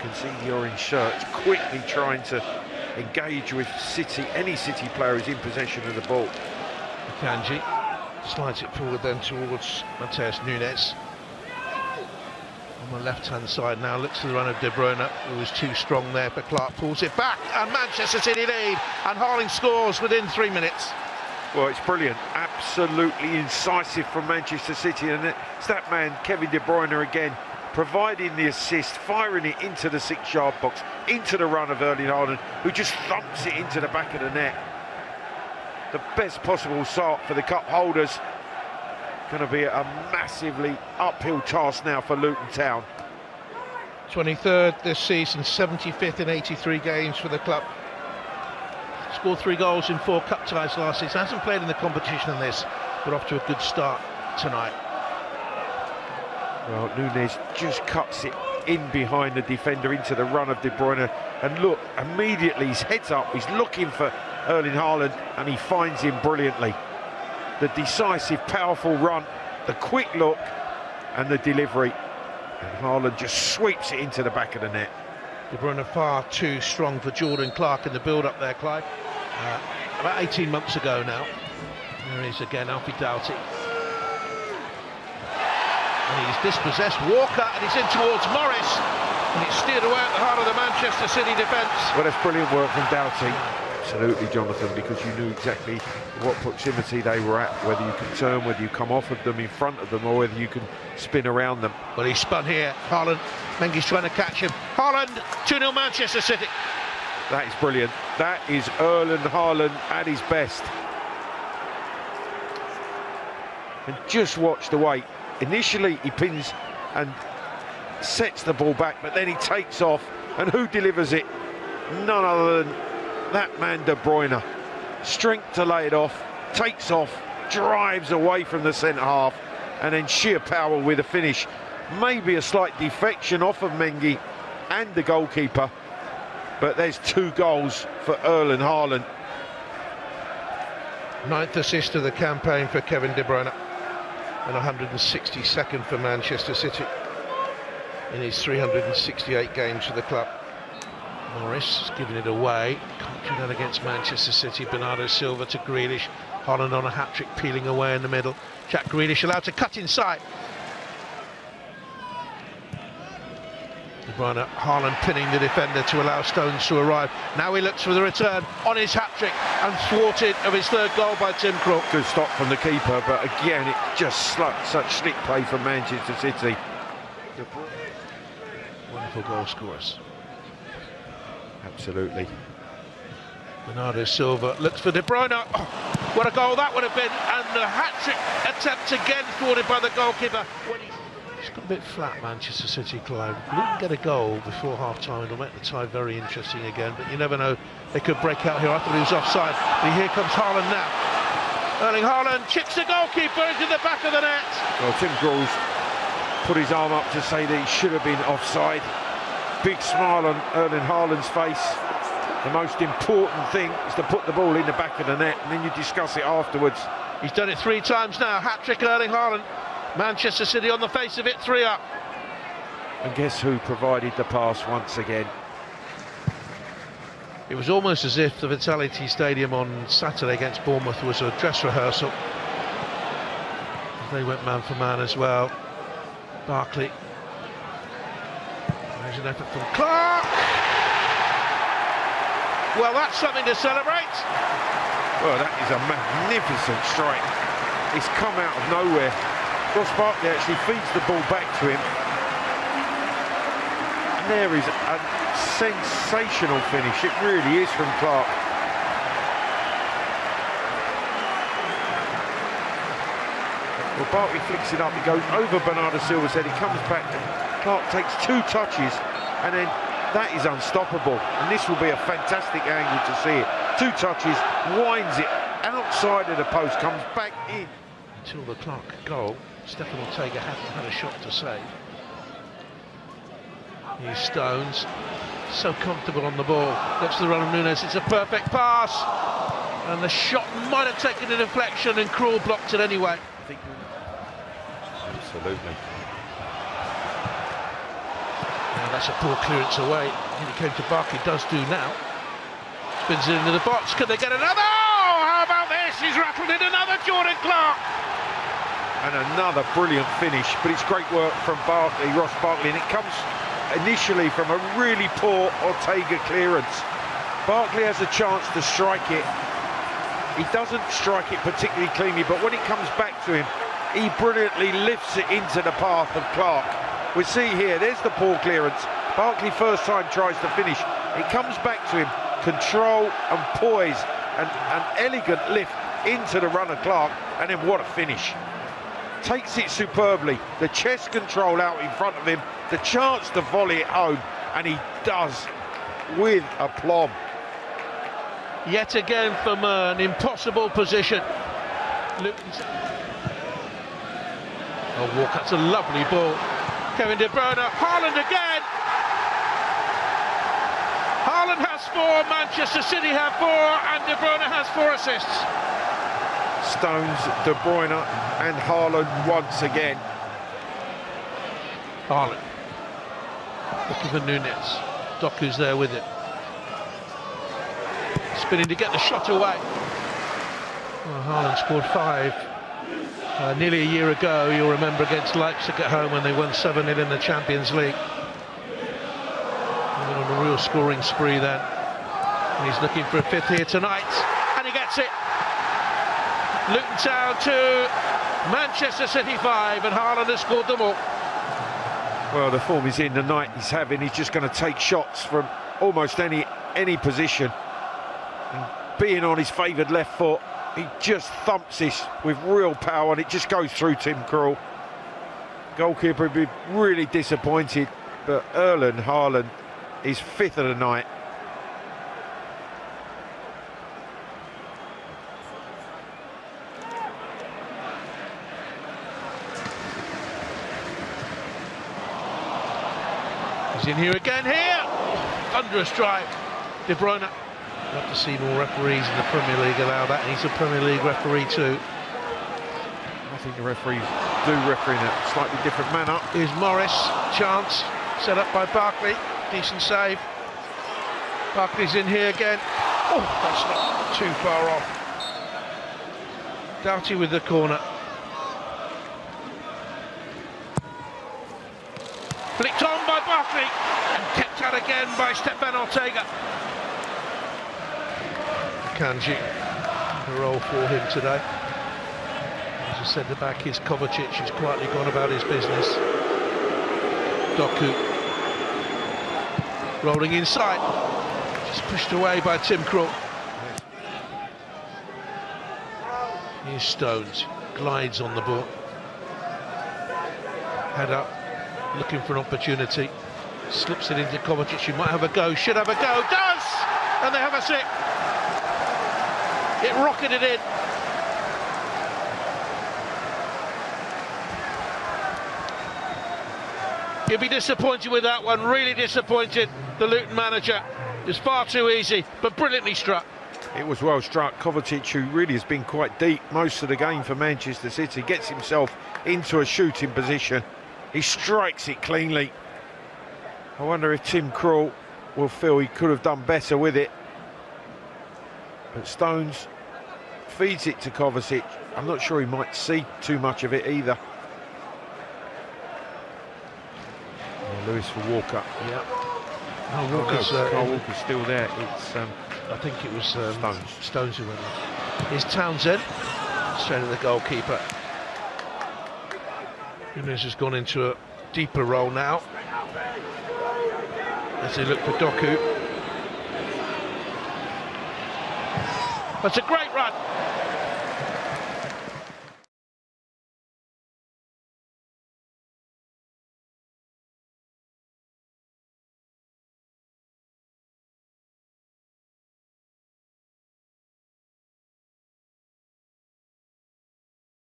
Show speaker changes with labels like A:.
A: can see the orange shirts quickly trying to engage with City, any City player who's in possession of the ball.
B: Akanji slides it forward then towards Matheus Nunes. On the left-hand side now, looks to the run of De Bruyne, who was too strong there, but Clark pulls it back, and Manchester City lead, and Haaland scores within 3 minutes.
A: Well, it's brilliant, absolutely incisive from Manchester City, and it's that man, Kevin De Bruyne again, providing the assist, firing it into the 6-yard box, into the run of Erling Haaland, who just thumps it into the back of the net. The best possible start for the cup holders. Going to be a massively uphill task now for Luton Town.
B: 23rd this season, 75th in 83 games for the club. Scored 3 goals in 4 cup ties last season. Hasn't played in the competition in this, but off to a good start tonight.
A: Well, Nunes just cuts it in behind the defender into the run of De Bruyne, and look, immediately his head's up, he's looking for Erling Haaland, and he finds him brilliantly. The decisive, powerful run, the quick look, and the delivery, and Haaland just sweeps it into the back of the net.
B: De Bruyne far too strong for Jordan Clark in the build-up there, Clive. About 18 months ago now. There he is again, Alfie Doughty. And he's dispossessed Walker, and he's in towards Morris, and it's steered away at the heart of the Manchester City defence.
A: Well, that's brilliant work from Doughty. Absolutely, Jonathan, because you knew exactly what proximity they were at, whether you can turn, whether you come off of them, in front of them, or whether you can spin around them.
B: Well, he spun here. Haaland, Mengi's trying to catch him. Haaland, 2-0 Manchester City.
A: That is brilliant. That is Erling Haaland at his best. And just watch the way. Initially, he pins and sets the ball back, but then he takes off. And who delivers it? None other than that man De Bruyne. Strength to lay it off, takes off, drives away from the centre half, and then sheer power with a finish. Maybe a slight defection off of Mengi and the goalkeeper, but there's 2 goals for Erling Haaland.
B: 9th assist of the campaign for Kevin De Bruyne, and 162nd for Manchester City in his 368 games for the club. Morris has given it away, can't do that against Manchester City. Bernardo Silva to Grealish, Haaland on a hat-trick, peeling away in the middle. Jack Grealish allowed to cut inside. De Bruyne, Haaland pinning the defender to allow Stones to arrive. Now he looks for the return on his hat-trick, and thwarted of his 3rd goal by Tim Krul.
A: Good stop from the keeper, but again, it just such slick play from Manchester City.
B: Wonderful goal scorers.
A: Absolutely.
B: Bernardo Silva looks for De Bruyne. Oh, what a goal that would have been, and the hat-trick attempt again thwarted by the goalkeeper. It's got a bit flat, Manchester City, Clive. If we didn't get a goal before half-time, it'll make the tie very interesting again, but you never know, they could break out here. I thought he was offside, but here comes Haaland now. Erling Haaland chips the goalkeeper into the back of the net.
A: Well, Tim Krul put his arm up to say that he should have been offside. Big smile on Erling Haaland's face. The most important thing is to put the ball in the back of the net, and then you discuss it afterwards.
B: He's done it 3 times now. Hat-trick Erling Haaland. Manchester City on the face of it, 3 up.
A: And guess who provided the pass once again?
B: It was almost as if the Vitality Stadium on Saturday against Bournemouth was a dress rehearsal. They went man for man as well. Barkley. There's an effort from Clark. Well, that's something to celebrate.
A: Well, that is a magnificent strike. It's come out of nowhere. Ross Barkley actually feeds the ball back to him. And there is a sensational finish. It really is from Clark. Well, Barkley flicks it up. He goes over Bernardo Silva's head. He comes back. Clark takes 2 touches, and then that is unstoppable. And this will be a fantastic angle to see it. 2 touches, winds it outside of the post, comes back in.
B: Until the Clark goal, Stefan Ortega hadn't had a shot to save. Here's Stones, so comfortable on the ball. Looks to the run of Nunes, it's a perfect pass. And the shot might have taken a deflection, and Krul blocked it anyway.
A: Absolutely.
B: Now that's a poor clearance away. He came to Barkley, does do now. Spins it into the box. Can they get another? Oh, how about this? He's rattled in another Jordan Clark.
A: And another brilliant finish, but it's great work from Barkley, Ross Barkley, and it comes initially from a really poor Ortega clearance. Barkley has a chance to strike it. He doesn't strike it particularly cleanly, but when it comes back to him, he brilliantly lifts it into the path of Clark. We see here, there's the poor clearance. Barkley first time tries to finish. It comes back to him, control and poise, and an elegant lift into the runner Clark, and then what a finish. Takes it superbly, the chest control out in front of him, the chance to volley it home, and he does with aplomb.
B: Yet again for Mern, impossible position. Oh, Walcott's a lovely ball. Kevin De Bruyne, Haaland again. Haaland has 4, Manchester City have 4, and De Bruyne has 4 assists.
A: Stones, De Bruyne and Haaland once again.
B: Haaland. Looking for Nunes. Doku's there with it. Spinning to get the shot away. Well, Haaland scored 5 nearly a year ago, you'll remember, against Leipzig at home when they won 7-0 in the Champions League. He went on a real scoring spree then. And he's looking for a 5th here tonight, and he gets it. Luton Town 2, Manchester City 5, and Haaland has scored them all.
A: Well, the form he's in, the night he's having, he's just going to take shots from almost any position. And being on his favoured left foot, he just thumps this with real power, and it just goes through Tim Krul. Goalkeeper would be really disappointed, but Erling Haaland is 5th of the night.
B: He's in here again, under a strike. De Bruyne. Love to see more referees in the Premier League allow that, and he's a Premier League referee too.
A: I think the referees do referee in a slightly different manner.
B: Here's Morris, chance, set up by Barkley, decent save. Barkley's in here again. Oh, that's not too far off. Doughty with the corner. Flicked on by Barkley, and kept out again by Stefan Ortega. Kanji, a role for him today. As a centre-back is Kovacic, who's quietly gone about his business. Doku, rolling inside, just pushed away by Tim Krul. Here's Stones, glides on the ball. Head up, looking for an opportunity. Slips it into Kovacic, who might have a go, should have a go, does! And they have a sip. It rocketed in. He'll be disappointed with that one, really disappointed. The Luton manager. It was far too easy, but brilliantly struck.
A: It was well struck. Kovacic, who really has been quite deep most of the game for Manchester City, gets himself into a shooting position. He strikes it cleanly. I wonder if Tim Krul will feel he could have done better with it. But Stones feeds it to Kovacic. I'm not sure he might see too much of it either. Lewis for Walker.
B: Yeah.
A: Carl Walker's still there. It's
B: I think it was Stones who went in. Here's Townsend, straight at the goalkeeper. Nunes has gone into a deeper role now as they look for Doku. That's a great run.